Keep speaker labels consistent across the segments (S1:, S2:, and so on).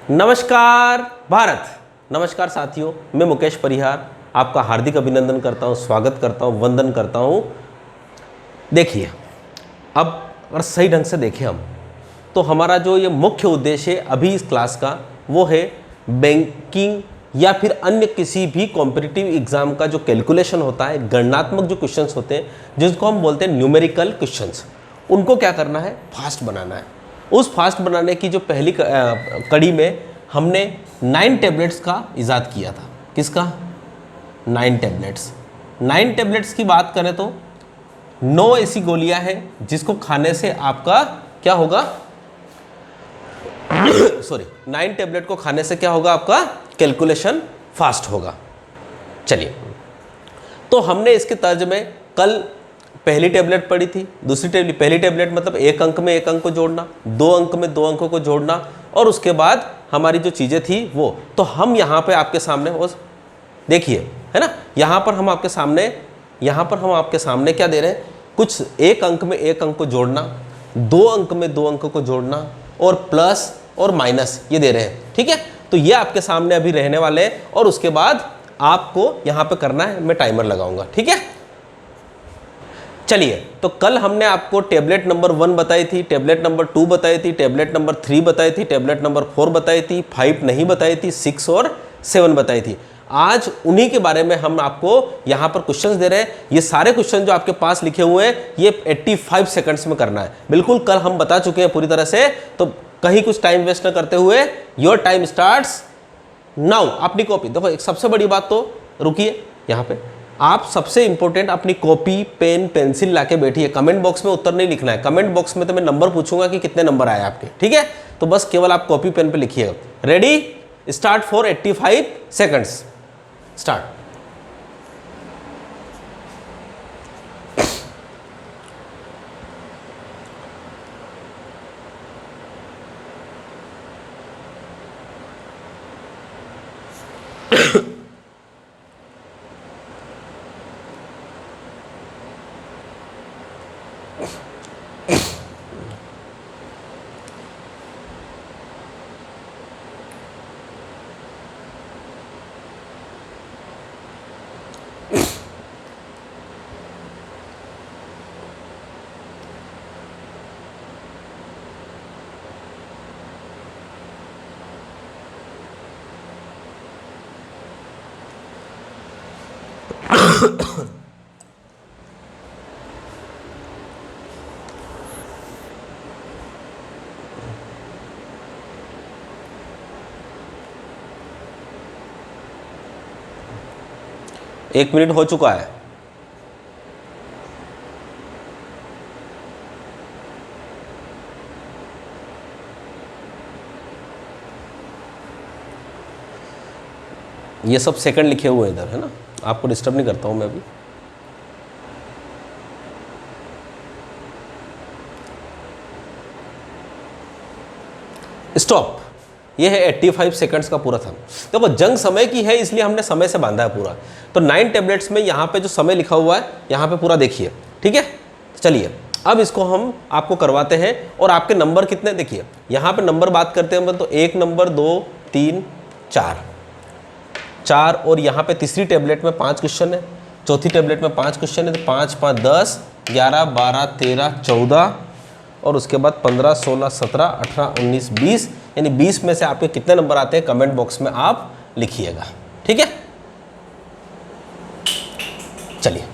S1: नमस्कार भारत, नमस्कार साथियों, मैं मुकेश परिहार आपका हार्दिक अभिनंदन करता हूं, स्वागत करता हूं, वंदन करता हूं। देखिए, अब अगर सही ढंग से देखें हम तो हमारा जो ये मुख्य उद्देश्य है अभी इस क्लास का वो है बैंकिंग या फिर अन्य किसी भी कॉम्पिटिटिव एग्जाम का जो कैलकुलेशन होता है, गणनात्मक जो क्वेश्चंस होते हैं जिसको हम बोलते हैं न्यूमेरिकल क्वेश्चंस, उनको क्या करना है, फास्ट बनाना है। उस फास्ट बनाने की जो पहली कड़ी में हमने 9 टैबलेट्स का इजाद किया था। किसका? 9 टैबलेट्स। 9 टैबलेट्स की बात करें तो 9 ऐसी गोलियां हैं जिसको खाने से आपका क्या होगा सॉरी 9 टैबलेट को खाने से क्या होगा, आपका कैलकुलेशन फास्ट होगा। चलिए, तो हमने इसके तर्ज में कल पहली टैबलेट पढ़ी थी, दूसरी टैबलेट, पहली टैबलेट मतलब एक अंक में एक अंक को जोड़ना, 2 अंक में 2 अंकों को जोड़ना, और उसके बाद हमारी जो चीज़ें थी वो, तो हम यहाँ पे आपके सामने वो देखिए, है ना, यहाँ पर हम आपके सामने क्या दे रहे हैं, कुछ एक अंक में एक अंक को जोड़ना, 2 अंक में 2 अंक को जोड़ना, और प्लस और माइनस ये दे रहे हैं। ठीक है, तो ये आपके सामने अभी रहने वाले हैं और उसके बाद आपको यहाँ पे करना है, मैं टाइमर लगाऊंगा। ठीक है, चलिए, तो कल हमने आपको टैबलेट नंबर 1 बताई थी, टैबलेट नंबर 2 बताई थी, टैबलेट नंबर 3 बताई थी, टैबलेट नंबर 4 बताई थी, 5 नहीं बताई थी, 6 और 7 बताई थी। आज उन्हीं के बारे में हम आपको यहाँ पर क्वेश्चंस दे रहे हैं। ये सारे क्वेश्चन जो आपके पास लिखे हुए हैं ये 85 सेकंड्स में करना है। बिल्कुल कल हम बता चुके हैं पूरी तरह से, तो कहीं कुछ टाइम वेस्ट न करते हुए योर टाइम स्टार्ट्स नाउ। अपनी कॉपी देखो, एक सबसे बड़ी बात तो रुकिए, यहाँ पे आप सबसे इंपॉर्टेंट अपनी कॉपी पेन पेंसिल लाके बैठिए। कमेंट बॉक्स में उत्तर नहीं लिखना है, कमेंट बॉक्स में तो मैं नंबर पूछूंगा कि कितने नंबर आए आपके। ठीक है, तो बस केवल आप कॉपी पेन पे लिखिएगा। Ready, start for 85 seconds, start. एक मिनट हो चुका है। ये सब सेकंड लिखे हुए इधर, है ना, आपको डिस्टर्ब नहीं करता हूं मैं अभी। स्टॉप। ये है 85 सेकंड्स का पूरा था। देखो, जंग समय की है इसलिए हमने समय से बांधा है पूरा। तो 9 टैबलेट्स में यहाँ पे जो समय लिखा हुआ है यहाँ पे पूरा देखिए। ठीक है, चलिए अब इसको हम आपको करवाते हैं। और आपके नंबर कितने, देखिए यहाँ पे नंबर बात करते हैं तो 1 नंबर, 2, 3, 4, और यहाँ पे तीसरी टैबलेट में 5 क्वेश्चन है, चौथी टैबलेट में 5 क्वेश्चन है, तो 5, 5, 10, 11, 12, 13, 14, और उसके बाद 15, 16, 17, 18, 19, 20, यानी 20 में से आपके कितने नंबर आते हैं कमेंट बॉक्स में आप लिखिएगा। ठीक है, चलिए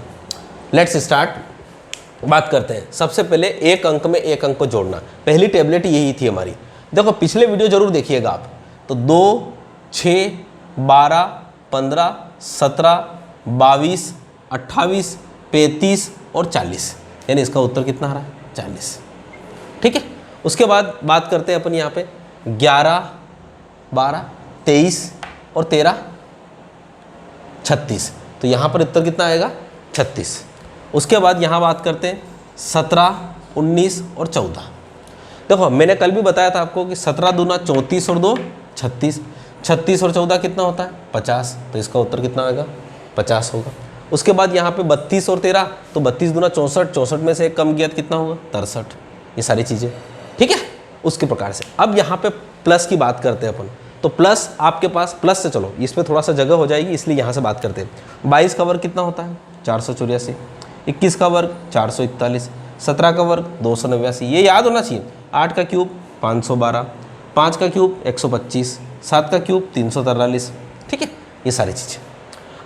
S1: लेट्स स्टार्ट। बात करते हैं सबसे पहले एक अंक में एक अंक को जोड़ना। पहली टैबलेट यही थी हमारी। देखो, पिछले वीडियो जरूर देखिएगा आप। तो 2, 6, 12, 15, 17, 22, 28, 35 और 40, यानी इसका उत्तर कितना आ रहा है, 40। ठीक है, उसके बाद बात करते हैं अपन यहाँ पे 11, 12, 23 और 13, 36, तो यहाँ पर उत्तर कितना आएगा, 36। उसके बाद यहाँ बात करते हैं 17, 19 और 14। देखो, मैंने कल भी बताया था आपको कि 17 दूना 34 और 2 36, 36 और 14 कितना होता है, 50, तो इसका उत्तर कितना आएगा, 50 होगा। उसके बाद यहाँ पे 32 और 13, तो 32 दूना 64, 64 में से एक कम किया तो कितना होगा, 63। ये सारी चीज़ें ठीक है। उसके प्रकार से अब यहाँ पे प्लस की बात करते हैं अपन। तो प्लस आपके पास, प्लस से चलो इसमें थोड़ा सा जगह हो जाएगी इसलिए यहाँ से बात करते हैं। 22 का वर्ग कितना होता है 484, 21 का वर्ग 441, 17 का वर्ग 289, ये याद होना चाहिए। 8 का क्यूब 512, 5 का क्यूब 125, 7 का क्यूब 343, ठीक है, ये सारी चीज़ें।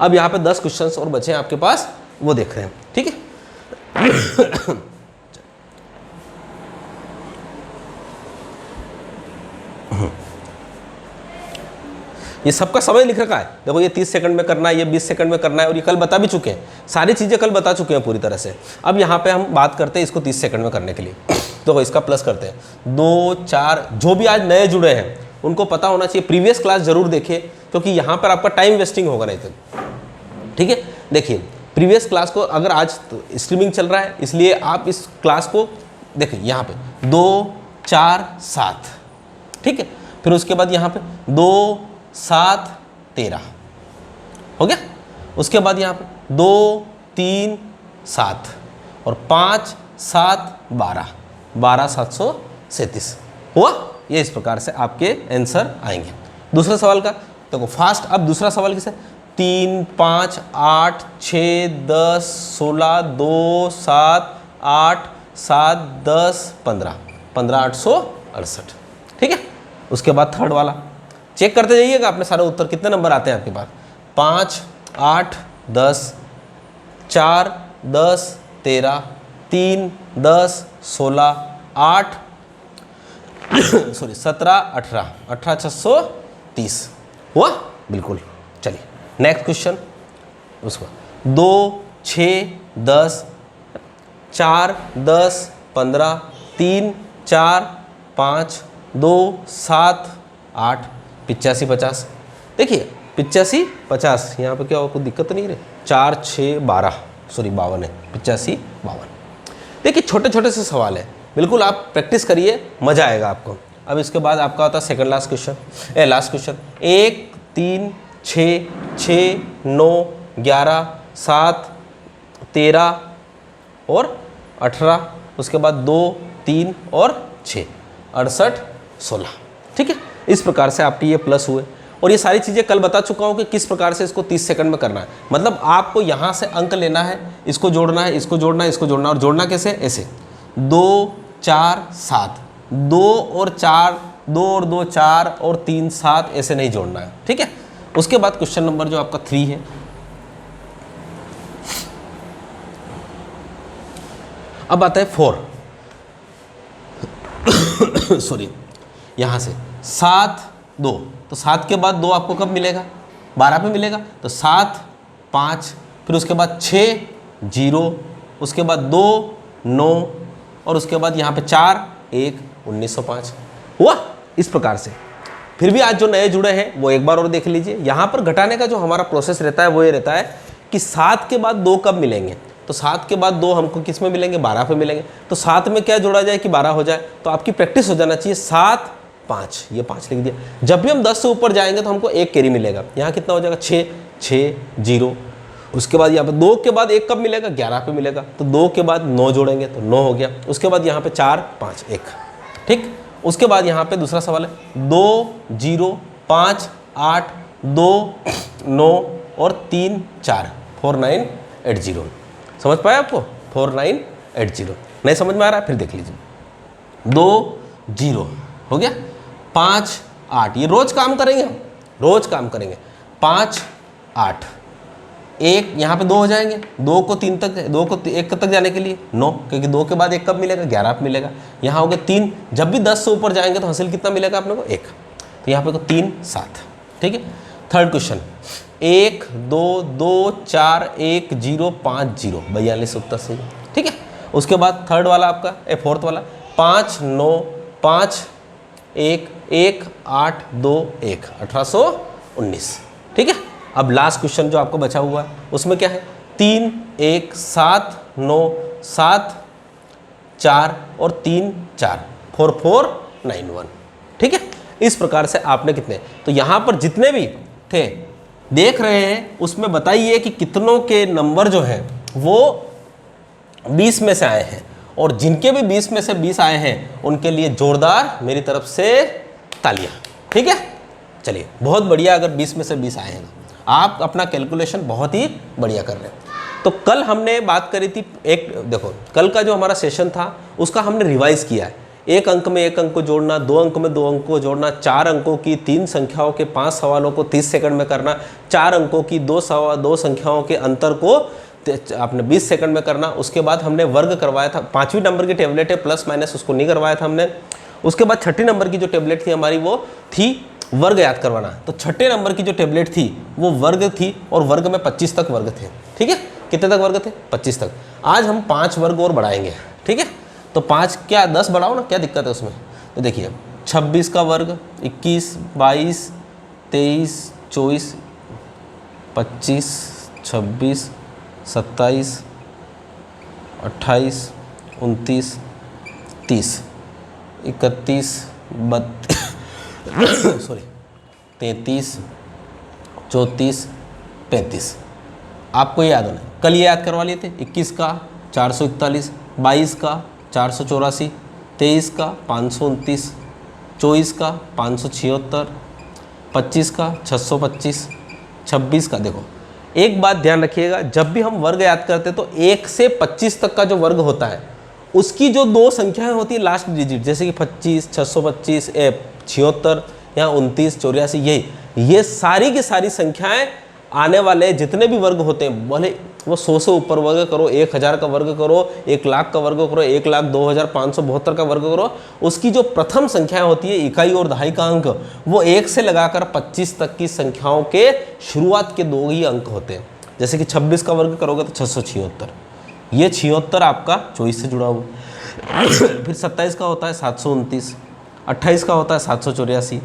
S1: अब यहाँ पे 10 क्वेश्चंस और बचे हैं आपके पास, वो देख रहे हैं, ठीक है। ये सबका समय लिख रखा है, देखो ये 30 सेकंड में करना है, ये 20 सेकंड में करना है, और ये कल बता भी चुके हैं, सारी चीज़ें कल बता चुके हैं पूरी तरह से। अब यहाँ पे हम बात करते हैं इसको 30 सेकंड में करने के लिए, तो इसका प्लस करते हैं 2 4, जो भी आज नए जुड़े हैं उनको पता होना चाहिए, प्रीवियस क्लास जरूर देखिए क्योंकि यहाँ पर आपका टाइम वेस्टिंग होगा नहीं तो, ठीक है। देखिए प्रीवियस क्लास को, अगर आज स्ट्रीमिंग चल रहा है इसलिए आप इस क्लास को देखिए, यहाँ पे 2 4 7, ठीक है, फिर उसके बाद यहाँ पे 2 7 13 हो गया, उसके बाद यहाँ पे 2 3 7 और 5 7 12, 12 737 हुआ। ये इस प्रकार से आपके आंसर आएंगे। दूसरे सवाल का देखो फास्ट, अब दूसरा सवाल किसे, 3 5 8 6 10 16 2 7 8 7 10 15, 15 868, ठीक है। उसके बाद थर्ड वाला चेक करते जाइएगा अपने सारे उत्तर कितने नंबर आते हैं आपके पास, 5 8 10 4 10 13 3 10 16 8 सॉरी 17 18, 18 630 हुआ बिल्कुल। चलिए नेक्स्ट क्वेश्चन, उसको 2 6 10 4 10 15 3 4 5 2 7 8 85 50। देखिए 85 50 यहाँ पे क्या हो, कोई दिक्कत नहीं रही, 4 6 12 सॉरी 52 है, 85 52। देखिए छोटे छोटे से सवाल है, बिल्कुल आप प्रैक्टिस करिए, मज़ा आएगा आपको। अब इसके बाद आपका होता है second last question, last question 1 3 6 6 9 11 7 13 और 18, उसके बाद 2 3 और 6 68 16, ठीक है। इस प्रकार से आपके ये प्लस हुए, और ये सारी चीज़ें कल बता चुका हूँ कि किस प्रकार से इसको 30 सेकंड में करना है। मतलब आपको यहाँ से अंक लेना है, इसको जोड़ना है, इसको जोड़ना है, इसको जोड़ना है, और जोड़ना कैसे, ऐसे 2 4 7, 2 और 4, 2 और 2 4 और 3 7, ऐसे नहीं जोड़ना है, ठीक है। उसके बाद क्वेश्चन नंबर जो आपका 3 है, अब आता है 4 सॉरी, यहाँ से 7 2, तो 7 के बाद 2 आपको कब मिलेगा, 12 पे मिलेगा, तो 7 5, फिर उसके बाद 6 0, उसके बाद 2 9, और उसके बाद यहाँ पे 4 1 1905 हुआ। इस प्रकार से फिर भी आज जो नए जुड़े हैं वो एक बार और देख लीजिए। यहाँ पर घटाने का जो हमारा प्रोसेस रहता है वो ये रहता है कि 7 के बाद 2 कब मिलेंगे, तो 7 के बाद 2 हमको किस में मिलेंगे, 12 पे मिलेंगे, तो 7 में क्या जोड़ा जाए कि 12 हो जाए, तो आपकी प्रैक्टिस हो जाना चाहिए। 7 5, ये 5 लिख दिया। जब भी हम 10 से ऊपर जाएंगे तो हमको 1 कैरी मिलेगा, यहाँ कितना हो जाएगा 6 6 0, उसके बाद यहाँ पे 2 के बाद 1 कब मिलेगा, 11 पे मिलेगा, तो 2 के बाद 9 जोड़ेंगे तो 9 हो गया, उसके बाद यहाँ पे 4 5 1, ठीक। उसके बाद यहाँ पे दूसरा सवाल है 2 0 5 8 2 9 और 3 4 4980, समझ पाए आपको, 4980। नहीं समझ में आ रहा है फिर देख लीजिए, 2 0 हो गया, 5 8, ये रोज काम करेंगे हम, रोज काम करेंगे, 5 8 1, यहाँ पे 2 हो जाएंगे, 2 को 3 तक, 2 को 1 तक जाने के लिए 9, क्योंकि 2 के बाद 1 कब मिलेगा, 11 पे मिलेगा, यहाँ हो गया 3। जब भी 10 से ऊपर जाएंगे तो हासिल कितना मिलेगा अपने को 1, तो यहाँ पे को 3 7, ठीक है। थर्ड क्वेश्चन 1 2 2 4 1 0 5 0, 42 उत्तर सही, ठीक है। उसके बाद थर्ड वाला आपका फोर्थ वाला 5 9 5 1 1 8 2 1, 1819, ठीक है। अब लास्ट क्वेश्चन जो आपको बचा हुआ है उसमें क्या है, 3 1 7 9 7 4 और 3 4, 4491, ठीक है। इस प्रकार से आपने कितने, तो यहाँ पर जितने भी थे देख रहे हैं उसमें बताइए कि कितनों के नंबर जो हैं वो 20 में से आए हैं, और जिनके भी 20 में से 20 आए हैं उनके लिए जोरदार मेरी तरफ से तालियां, ठीक है। चलिए बहुत बढ़िया, अगर 20 में से 20 आए हैं आप अपना कैलकुलेशन बहुत ही बढ़िया कर रहे हैं। तो कल हमने बात करी थी, एक देखो कल का जो हमारा सेशन था उसका हमने रिवाइज किया है। एक अंक में एक अंक को जोड़ना, 2 अंक में 2 अंक को जोड़ना, 4 अंकों की 3 संख्याओं के 5 सवालों को 30 सेकंड में करना, 4 अंकों की 2 संख्याओं के अंतर को आपने 20 सेकंड में करना। उसके बाद हमने वर्ग करवाया था, 5वीं नंबर की टेबलेट है प्लस माइनस, उसको नहीं करवाया था हमने। उसके बाद 6ठी नंबर की जो टेबलेट थी हमारी वो थी वर्ग याद करवाना। तो 6ठे नंबर की जो टेबलेट थी वो वर्ग थी, और वर्ग में 25 तक वर्ग थे। ठीक है, कितने तक वर्ग थे? 25 तक। आज हम 5 वर्ग और बढ़ाएंगे। ठीक है, तो 5 क्या 10 बढ़ाओ ना, क्या दिक्कत है उसमें? तो देखिए 26 का वर्ग, 21, 22, 23, 24, 25, 26, 27, 28, 29, 30, 31, 32 सॉरी 33, 34, 35। आपको ये याद होना है, कल ये याद करवा लिए थे। 21 का 441, 22 का 484, 23 का 529, 24 का 576, 25 का 625, 26 का। देखो एक बात ध्यान रखिएगा, जब भी हम वर्ग याद करते हैं तो 1 से 25 तक का जो वर्ग होता है उसकी जो 2 संख्याएं होती है लास्ट डिजिट, जैसे कि 25, 625, 76 या 29, 84, ये सारी की सारी संख्याएं आने वाले जितने भी वर्ग होते हैं, भले वो 100 से ऊपर वर्ग करो, 1000 का वर्ग करो, 1 लाख का वर्ग करो, 1,02,572 का वर्ग करो, उसकी जो प्रथम संख्या होती है इकाई और दहाई का अंक, वो 1 से लगाकर 25 तक की संख्याओं के शुरुआत के 2 ही अंक होते हैं। जैसे कि 26 का वर्ग करोगे तो 676, ये 76 आपका 24 से जुड़ा हुआ। फिर 27 का होता है 729, 28 का होता है 784,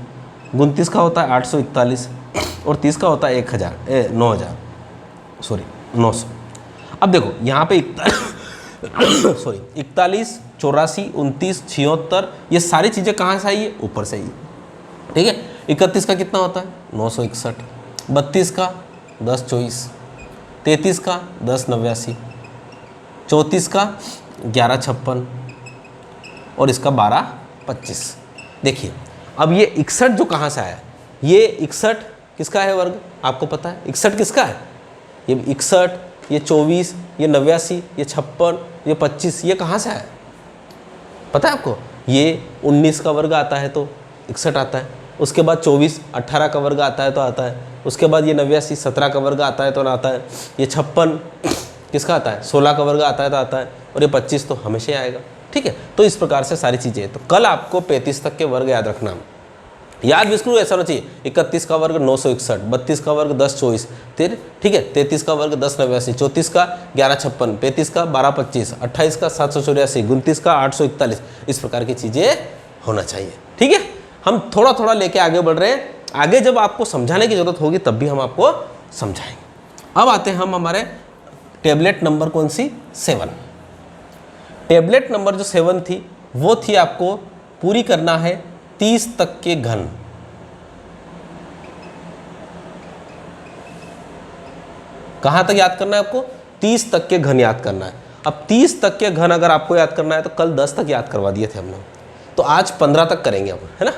S1: 29 का होता है 841, और 30 का होता है 900। अब देखो यहाँ पे 41, 84, 29, 76, ये सारी चीज़ें कहाँ से आई है? ऊपर से आई है। ठीक है, 31 का कितना होता है? 961, 32 का 1024, 33 का 1089, 34 का 1156, और इसका 1225। देखिए अब ये 61 जो कहाँ से आया? ये 61 किसका है वर्ग? आपको पता है 61 किसका है? ये 61, ये 24, ये 89, ये 56, ये 25, ये कहाँ से आया पता है आपको? ये 19 का वर्ग आता है तो 61 आता है। उसके बाद 24 18 का वर्ग आता है तो आता है। उसके बाद ये 89 17 का वर्ग आता है तो आता है। ये 56 किसका आता है? 16 का वर्ग आता है तो आता है। और ये 25 तो हमेशा ही आएगा। ठीक है, तो इस प्रकार से सारी चीज़ें। तो कल आपको 35 तक के वर्ग याद रखना, याद बिल्कुल ऐसा होना चाहिए। 31 का वर्ग 961, 32 का वर्ग 1024, ठीक है, 33 का वर्ग 1089, 34 का 1156, 35 का 1225, 28 का 784, 29 का 841, इस प्रकार की चीज़ें होना चाहिए। ठीक है, हम थोड़ा थोड़ा लेके आगे बढ़ रहे हैं। आगे जब आपको समझाने की जरूरत होगी तब भी हम आपको समझाएंगे। अब आते हैं हम हमारे टेबलेट नंबर कौन सी? 7। टेबलेट नंबर जो 7 थी वो थी आपको पूरी करना है 30 तक के घन। कहां तक याद करना है आपको? 30 तक के घन याद करना है। अब 30 तक के घन अगर आपको याद करना है तो कल 10 तक याद करवा दिए थे हमने, तो आज 15 तक करेंगे हम, है ना।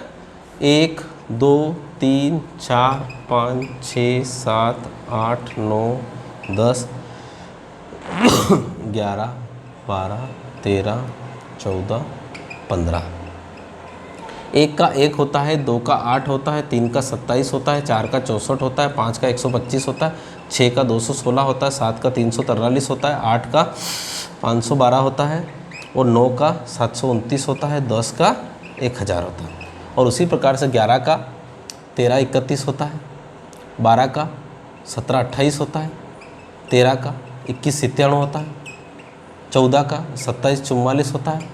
S1: 1 2 3 4 5 6 7 8 9 10 11 12 13 14 15। 1 का 1 होता है, 2 का 8 होता है, 3 का 27 होता है, 4 का 64 होता है, 5 का 125 होता है, 6 का 216 होता है, 7 का 343 होता है, 8 का 512 होता है, और 9 का 729 होता है, 10 का 1000 होता है। और उसी प्रकार से 11 का 1331 होता है, 12 का 1728 होता है, 13 का 2197 होता है, 14 का 2744 होता है,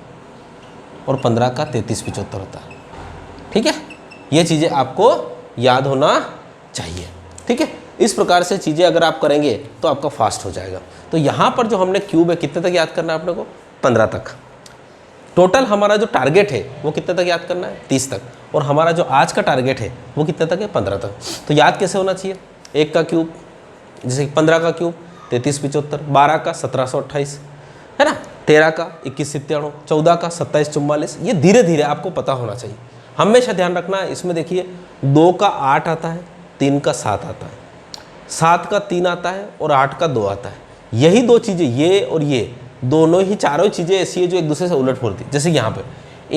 S1: और 15 का 3375 होता है। ठीक है, ये चीज़ें आपको याद होना चाहिए। ठीक है, इस प्रकार से चीज़ें अगर आप करेंगे तो आपका फास्ट हो जाएगा। तो यहाँ पर जो हमने क्यूब है कितने तक याद करना है अपने को? 15 तक। टोटल हमारा जो टारगेट है वो कितने तक याद करना है? 30 तक। और हमारा जो आज का टारगेट है वो कितने तक है? 15 तक। तो याद कैसे होना चाहिए? 1 का क्यूब, जैसे 15 का क्यूब 3375, 12 का 1728, है ना, 13 का 2197, 14 का 2744। ये धीरे धीरे आपको पता होना चाहिए। हमेशा ध्यान रखना इसमें, देखिए 2 का 8 आता है, 3 का 7 आता है, 7 का 3 आता है और 8 का 2 आता है। यही दो चीज़ें, ये और ये दोनों ही, चारों चीज़ें ऐसी है जो एक दूसरे से उलट पुलट थी। जैसे यहाँ पे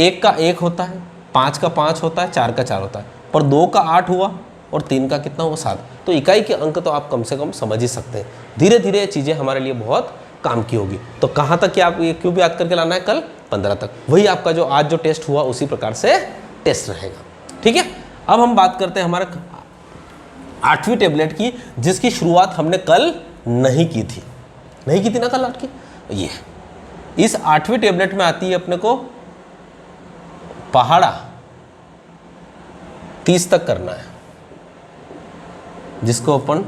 S1: 1 का 1 होता है, 5 का 5 होता है, 4 का 4 होता है, पर 2 का 8 हुआ और 3 का कितना हुआ 7। तो इकाई के अंक तो आप कम से कम समझ ही सकते हैं। धीरे धीरे ये चीज़ें हमारे लिए बहुत काम की होगी। तो कहाँ तक क्या आप ये क्यों भी याद करके लाना है, कल 15 तक। वही आपका जो आज जो टेस्ट हुआ उसी प्रकार से टेस्ट रहेगा। ठीक है, अब हम बात करते हैं हमारे 8वीं टेबलेट की, जिसकी शुरुआत हमने कल नहीं की थी ना कल 8 की। ये इस 8वीं टेबलेट में आती है अपने को पहाड़ा 30 तक करना है, जिसको अपन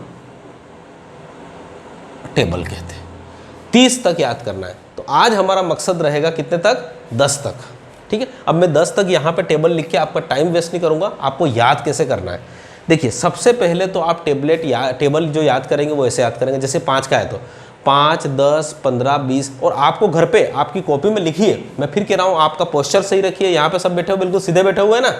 S1: टेबल कहते हैं। 30 तक याद करना है। तो आज हमारा मकसद रहेगा कितने तक, 10 तक। ठीक है, अब मैं 10 तक यहाँ पे टेबल लिख के आपका टाइम वेस्ट नहीं करूँगा, आपको याद कैसे करना है। देखिए सबसे पहले तो आप टेबल जो याद करेंगे वो ऐसे याद करेंगे, जैसे 5 का है तो 5, 10, 15, 20, और आपको घर पे आपकी कॉपी में लिखिए। मैं फिर कह रहा हूँ, आपका पोस्चर सही रखिए। यहाँ पे सब बैठे हुए बिल्कुल सीधे बैठे हुए हैं ना,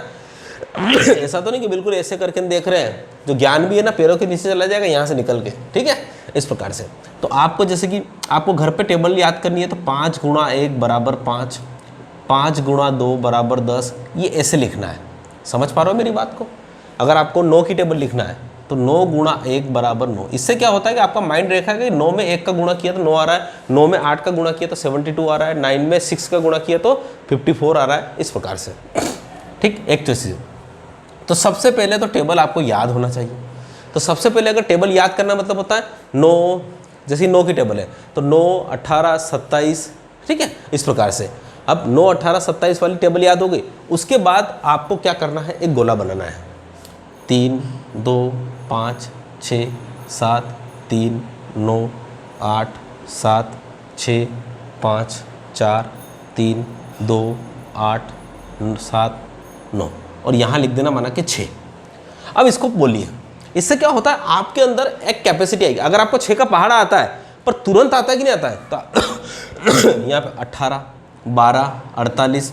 S1: ऐसा तो नहीं कि बिल्कुल ऐसे करके देख रहे हैं। जो ज्ञान भी है ना पैरों के नीचे चला जाएगा यहाँ से निकल के। ठीक है, इस प्रकार से। तो आपको जैसे कि आपको घर पे टेबल याद करनी है तो 5 गुणा 1 बराबर 5, 5 गुणा 2 बराबर 10, ये ऐसे लिखना है। समझ पा रहे हो मेरी बात को। अगर आपको 9 की टेबल लिखना है तो 9 गुणा 1 बराबर 9। इससे क्या होता है कि आपका माइंड रेखा है कि 9 में 1 का गुणा किया तो 9 आ रहा है, 9 में 8 का गुणा किया तो 72 आ रहा है, 9 में 6 का गुणा किया तो 54 आ रहा है, इस प्रकार से। ठीक, एक चीज़। तो सबसे पहले तो टेबल आपको याद होना चाहिए। तो सबसे पहले अगर टेबल याद करना मतलब होता है 9, जैसे 9 की टेबल है तो 9, 18, 27, ठीक है, इस प्रकार से। अब 9, 18, 27 वाली टेबल याद हो गई। उसके बाद आपको क्या करना है, एक गोला बनाना है। 3, 2, 5, 6, 7, 3, 9, 8, 7, 6, 5, 4, 3, 2, 8, 7, 9, और यहाँ लिख देना माना कि 6। अब इसको बोलिए, इससे क्या होता है, आपके अंदर एक कैपेसिटी आएगी। अगर आपको 6 का पहाड़ा आता है पर तुरंत आता है कि नहीं आता है, तो यहाँ पे 18, 12, 48,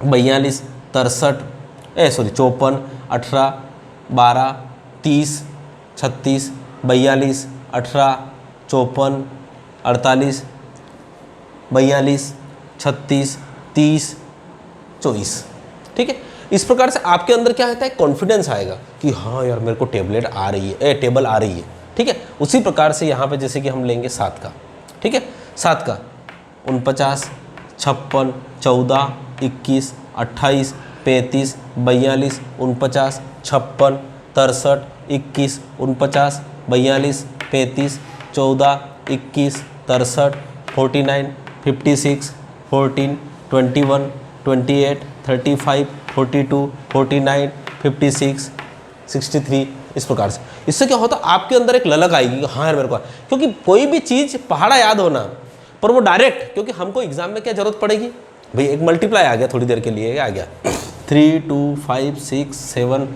S1: 42, 63, 54, 18, 12, 30, 36, 42, 18, 54, 48, 42, 36, 30, 24। ठीक है, इस प्रकार से आपके अंदर क्या होता है, कॉन्फिडेंस आएगा कि हाँ यार मेरे को टेबल आ रही है। ठीक है, उसी प्रकार से यहाँ पे जैसे कि हम लेंगे 7 का। ठीक है, 7 का 49, 56, 14, 21, 28, 35, 42, 49, 56, 63, 21, 49, 42, 35, 14, 21, 63, 49, 56, 14, 21, 28, 35, 42, 49, 56, 63, इस प्रकार से। इससे क्या होता है, आपके अंदर एक ललक आएगी कि हाँ यार मेरे को, क्योंकि कोई भी चीज़ पहाड़ा याद होना, पर वो डायरेक्ट, क्योंकि हमको एग्जाम में क्या जरूरत पड़ेगी भाई, एक मल्टीप्लाई आ गया थोड़ी देर के लिए, आ गया 3, 2, 5, 6, 7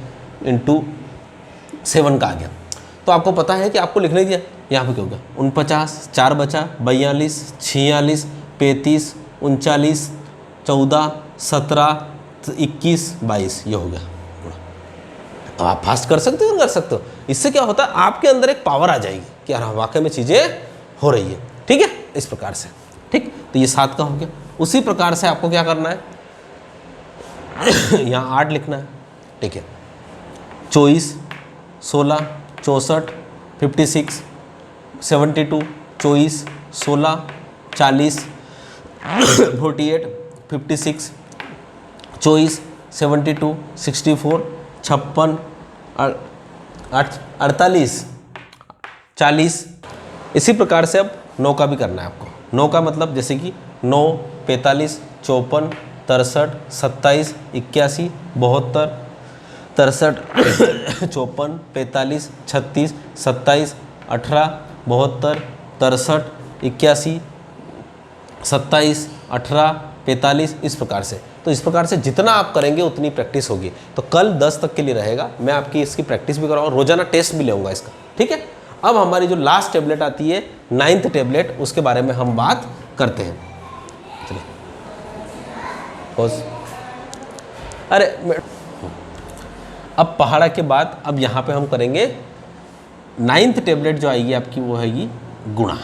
S1: इंटू 7 का आ गया। तो आपको पता है कि आपको लिखने दिया, यहाँ पे क्या हो गया, 49, 4 बचा, 42, 46, 35, 39, 14, 17, 21, 22, ये हो गया। तो आप फास्ट कर सकते हो और कर सकते हो। इससे क्या होता है, आपके अंदर एक पावर आ जाएगी कि यार वाकई में चीज़ें हो रही है। ठीक है, इस प्रकार से। ठीक, तो ये 7 का हो गया। उसी प्रकार से आपको क्या करना है, यहाँ 8 लिखना है। ठीक है, 24, 16, 64, 56, 72, 24, 16, 40, 48, 56, 24, 72, 64, 56, 48, 40। इसी प्रकार से अब 9 का भी करना है आपको। 9 का मतलब जैसे कि 9, 45, 54, 63, 27, 81, 72, 63, 54, 45, 36, 27, 18, 72, 63, 81, 27, 18, 45, इस प्रकार से। तो इस प्रकार से जितना आप करेंगे उतनी प्रैक्टिस होगी। तो कल 10 तक के लिए रहेगा, मैं आपकी इसकी प्रैक्टिस भी कराऊंगा, रोजाना टेस्ट भी लेऊंगा इसका। ठीक है, अब हमारी जो लास्ट टेबलेट आती है 9th टेबलेट, उसके बारे में हम बात करते हैं। चलिए, अब पहाड़ा के बाद अब यहाँ पे हम करेंगे 9th टेबलेट जो आएगी आपकी वो आएगी गुणा।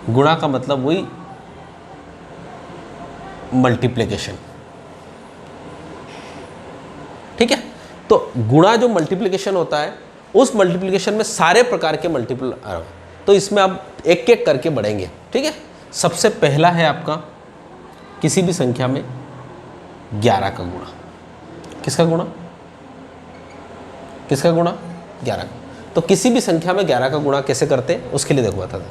S1: गुणा का मतलब वही मल्टीप्लिकेशन, ठीक है। तो गुणा जो मल्टीप्लिकेशन होता है, उस मल्टीप्लिकेशन में सारे प्रकार के मल्टीपल, तो इसमें आप एक एक करके बढ़ेंगे, ठीक है। सबसे पहला है आपका किसी भी संख्या में 11 का गुणा। किसका गुणा? किसका गुणा? 11 का। तो किसी भी संख्या में 11 का गुणा कैसे करते हैं उसके लिए देखो बता दें।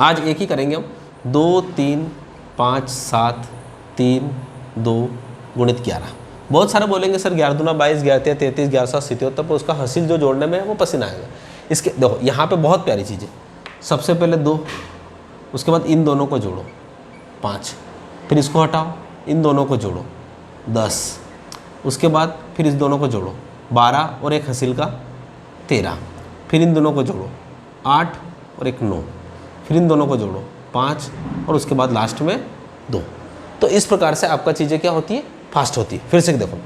S1: आज एक ही करेंगे हम, 2 3 5 7 3 2 गुणित 11। बहुत सारे बोलेंगे सर 11 दूना 22, 11 तिया 33, 11 7 77, पर उसका हासिल जो जोड़ने में है वो पसीना आएगा। इसके देखो यहाँ पे बहुत प्यारी चीज़ है। सबसे पहले 2, उसके बाद इन दोनों को जोड़ो 5, फिर इसको हटाओ, इन दोनों को जोड़ो 10, उसके बाद फिर इस दोनों को जोड़ो 12 और एक हासिल का 13, फिर इन दोनों को जोड़ो 8 और एक 9, फिर इन दोनों को जोड़ो 5 और उसके बाद लास्ट में 2। तो इस प्रकार से आपका चीज़ें क्या होती है? फास्ट होती है। फिर से देखो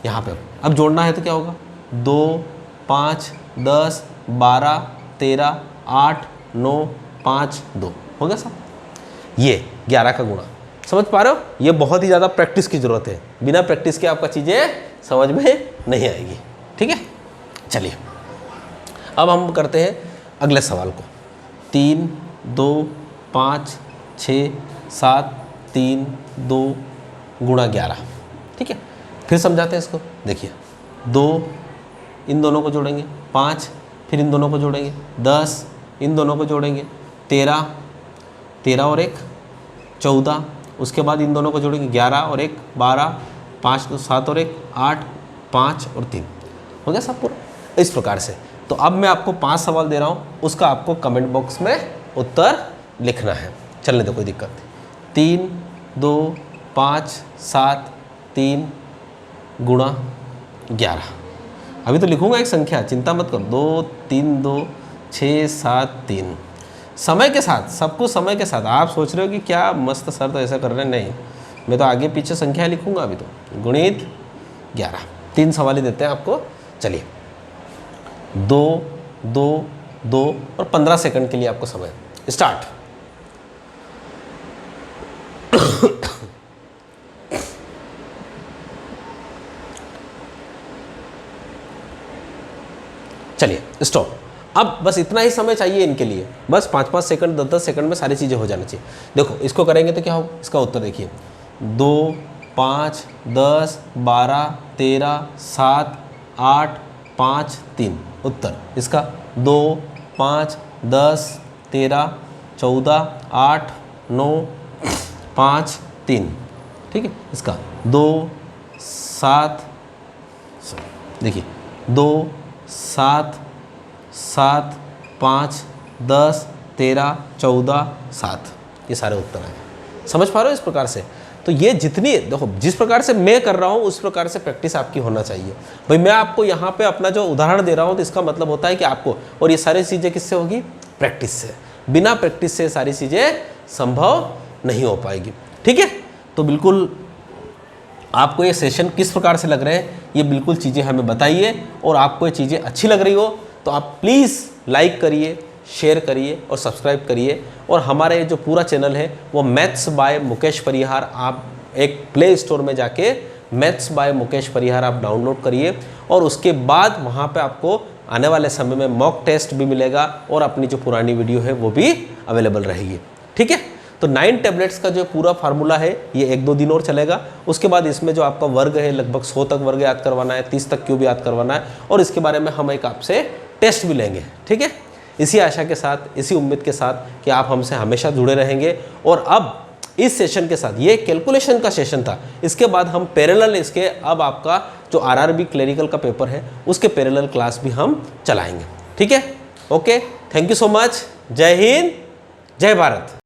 S1: यहाँ पे अब जोड़ना है तो क्या होगा? 2 5 10 12 13 8 9 5 2 हो गया साहब। ये 11 का गुणा समझ पा रहे हो? ये बहुत ही ज़्यादा प्रैक्टिस की ज़रूरत है, बिना प्रैक्टिस के आपका चीज़ें समझ में नहीं आएगी, ठीक है। चलिए अब हम करते हैं अगले सवाल को। 3 2 5 6 7 3 2 गुणा 11, ठीक है। फिर समझाते हैं इसको। देखिए 2 इन दोनों को जोड़ेंगे, 5 फिर इन दोनों को जोड़ेंगे, 10 इन दोनों को जोड़ेंगे, 13 और एक 14, उसके बाद इन दोनों को जोड़ेंगे 11 और एक 12, 5 तो 7 और एक 8, 5 और 3 हो गया सब पूरा इस प्रकार से। तो अब मैं आपको 5 सवाल दे रहा हूँ, उसका आपको कमेंट बॉक्स में उत्तर लिखना है। चलने दो, कोई दिक्कत नहीं। 3 2 5 7 3 गुणा 11। अभी तो लिखूंगा एक संख्या, चिंता मत करो। 2 3 2 6 7 3 समय के साथ, सब कुछ समय के साथ। आप सोच रहे हो कि क्या मस्त सर तो ऐसा कर रहे हैं, नहीं, मैं तो आगे पीछे संख्या लिखूंगा अभी तो। गुणित 11। 3 सवाल ही देते हैं आपको। चलिए 2 2 2 और 15 सेकंड के लिए आपको समय। स्टार्ट। चलिए स्टॉप। अब बस इतना ही समय चाहिए इनके लिए, बस 5-5 सेकंड 10-10 सेकंड में सारी चीज़ें हो जानी चाहिए। देखो इसको करेंगे तो क्या हो, इसका उत्तर देखिए 2 5 10 12 13 7 8 5 3 उत्तर इसका 2 5 10 13 14 8 9 5 3, ठीक है। इसका 2 7 देखिए 2 7 7 5 10 13 14 7, ये सारे उत्तर हैं। समझ पा रहे हो इस प्रकार से? तो ये जितनी देखो जिस प्रकार से मैं कर रहा हूँ उस प्रकार से प्रैक्टिस आपकी होना चाहिए। भाई मैं आपको यहाँ पे अपना जो उदाहरण दे रहा हूँ तो इसका मतलब होता है कि आपको, और ये सारी चीज़ें किससे होगी? प्रैक्टिस से। बिना प्रैक्टिस से सारी चीज़ें संभव नहीं हो पाएगी, ठीक है। तो बिल्कुल आपको ये सेशन किस प्रकार से लग रहे हैं ये बिल्कुल चीज़ें हमें बताइए, और आपको ये चीज़ें अच्छी लग रही हो तो आप प्लीज़ लाइक करिए, शेयर करिए और सब्सक्राइब करिए। और हमारा ये जो पूरा चैनल है वो मैथ्स बाय मुकेश परिहार, आप एक प्ले स्टोर में जाके मैथ्स बाय मुकेश परिहार आप डाउनलोड करिए, और उसके बाद वहाँ पे आपको आने वाले समय में मॉक टेस्ट भी मिलेगा और अपनी जो पुरानी वीडियो है वो भी अवेलेबल रहेगी, ठीक है। तो 9 टैबलेट्स का जो पूरा फार्मूला है ये 1-2 दिन और चलेगा। उसके बाद इसमें जो आपका वर्ग है लगभग 100 तक वर्ग याद करवाना है, 30 तक क्यूब याद करवाना है, और इसके बारे में हम एक आपसे टेस्ट भी लेंगे, ठीक है। इसी आशा के साथ, इसी उम्मीद के साथ कि आप हमसे हमेशा जुड़े रहेंगे। और अब इस सेशन के साथ, ये कैलकुलेशन का सेशन था, इसके बाद हम पैरेलल इसके अब आपका जो आरआरबी क्लरिकल का पेपर है उसके पैरेलल क्लास भी हम चलाएंगे, ठीक है। Okay, thank you so much. जय हिंद, जय भारत।